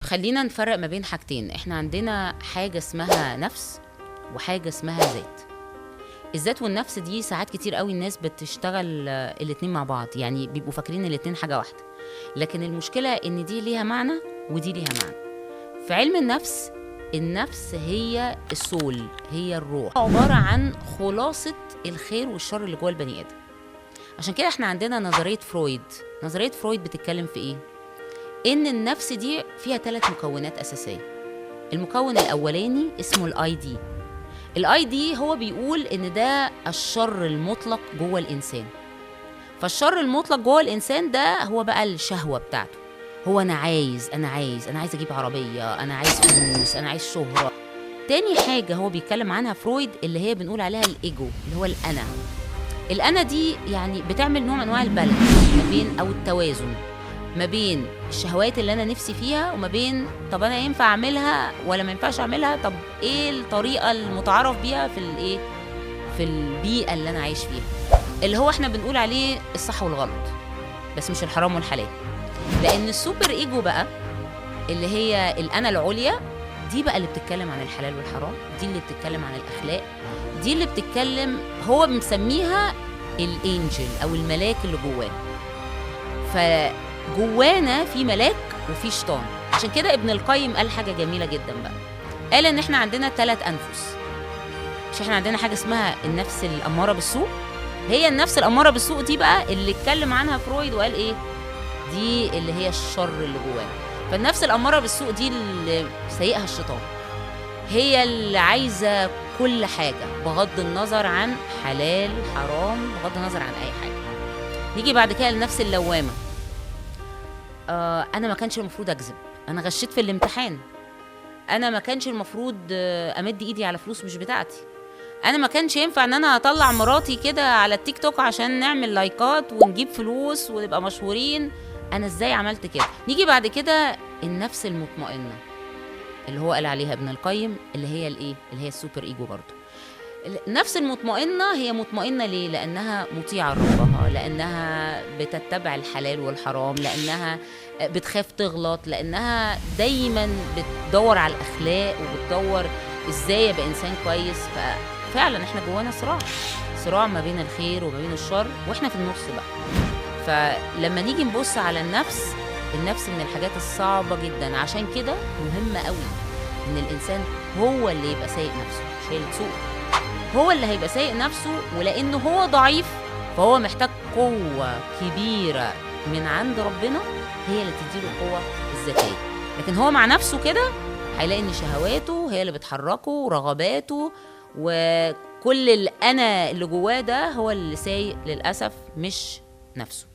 خلينا نفرق ما بين حاجتين. احنا عندنا حاجة اسمها نفس وحاجة اسمها ذات. الذات والنفس دي ساعات كتير قوي الناس بتشتغل الاتنين مع بعض، يعني بيبقوا فاكرين الاتنين حاجة واحدة، لكن المشكلة ان دي ليها معنى ودي ليها معنى. في علم النفس، النفس هي السول، هي الروح، عبارة عن خلاصة الخير والشر اللي جوه البني آدم. عشان كده احنا عندنا نظرية فرويد. نظرية فرويد بتتكلم في ايه؟ ان النفس دي فيها 3 مكونات اساسيه. المكون الاولاني اسمه الاي دي. الاي دي هو بيقول ان ده الشر المطلق جوه الانسان. فالشر المطلق جوه الانسان ده هو بقى الشهوه بتاعته. هو انا عايز اجيب عربيه، انا عايز فلوس، انا عايز شهره. تاني حاجه هو بيتكلم عنها فرويد اللي هي بنقول عليها الايجو، اللي هو الانا دي يعني بتعمل نوع من انواع البالانس ما بين او التوازن ما بين الشهوات اللي انا نفسي فيها وما بين طب انا ينفع اعملها ولا ما ينفعش اعملها، طب ايه الطريقه المتعارف بيها في البيئه اللي انا عايش فيها، اللي هو احنا بنقول عليه الصح والغلط، بس مش الحرام والحلال. لان السوبر ايجو بقى اللي هي الانا العليا دي بقى اللي بتتكلم عن الحلال والحرام، دي اللي بتتكلم عن الاخلاق، دي اللي بتتكلم، هو مسميها الانجل او الملاك اللي جوانا. جوانا في ملاك وفي شيطان. عشان كده ابن القيم قال حاجة جميلة جدا بقى، قال ان احنا عندنا 3 أنفس. مش احنا عندنا حاجة اسمها النفس الأمارة بالسوء؟ هي النفس الأمارة بالسوء دي بقى اللي اتكلم عنها فرويد وقال ايه؟ دي اللي هي الشر اللي جوانا. فالنفس الأمارة بالسوء دي اللي سيئها الشيطان، هي اللي عايزة كل حاجة بغض النظر عن حلال حرام، بغض النظر عن أي حاجة. نيجي بعد كده للنفس اللوامة. أنا ما كانش المفروض أكذب، أنا غشيت في الامتحان، أنا ما كانش المفروض أمد إيدي على فلوس مش بتاعتي، أنا ما كانش ينفع إن أنا أطلع مراتي كده على التيك توك عشان نعمل لايكات ونجيب فلوس ونبقى مشهورين، أنا إزاي عملت كده؟ نيجي بعد كده النفس المطمئنة اللي هو قال عليها ابن القيم اللي هي الإيه؟ اللي هي السوبر إيجو برضه. النفس المطمئنة هي مطمئنة ليه؟ لأنها مطيعة لربها، لأنها بتتبع الحلال والحرام، لأنها بتخاف تغلط، لأنها دايما بتدور على الأخلاق وبتدور إزاي يبقى إنسان كويس. ففعلا إحنا جوانا صراع ما بين الخير وما بين الشر، وإحنا في النص بقى. فلما نيجي نبص على النفس من الحاجات الصعبة جدا. عشان كده مهم قوي إن الإنسان هو اللي يبقى سايق نفسه، مش هي اللي تسوق، هو اللي هيبقى سايق نفسه. ولأنه هو ضعيف فهو محتاج قوة كبيرة من عند ربنا هي اللي تديله القوة الذاتية. لكن هو مع نفسه كده هيلاقي ان شهواته هي اللي بتحركه ورغباته، وكل الأنا اللي جواه ده هو اللي سايق للأسف، مش نفسه.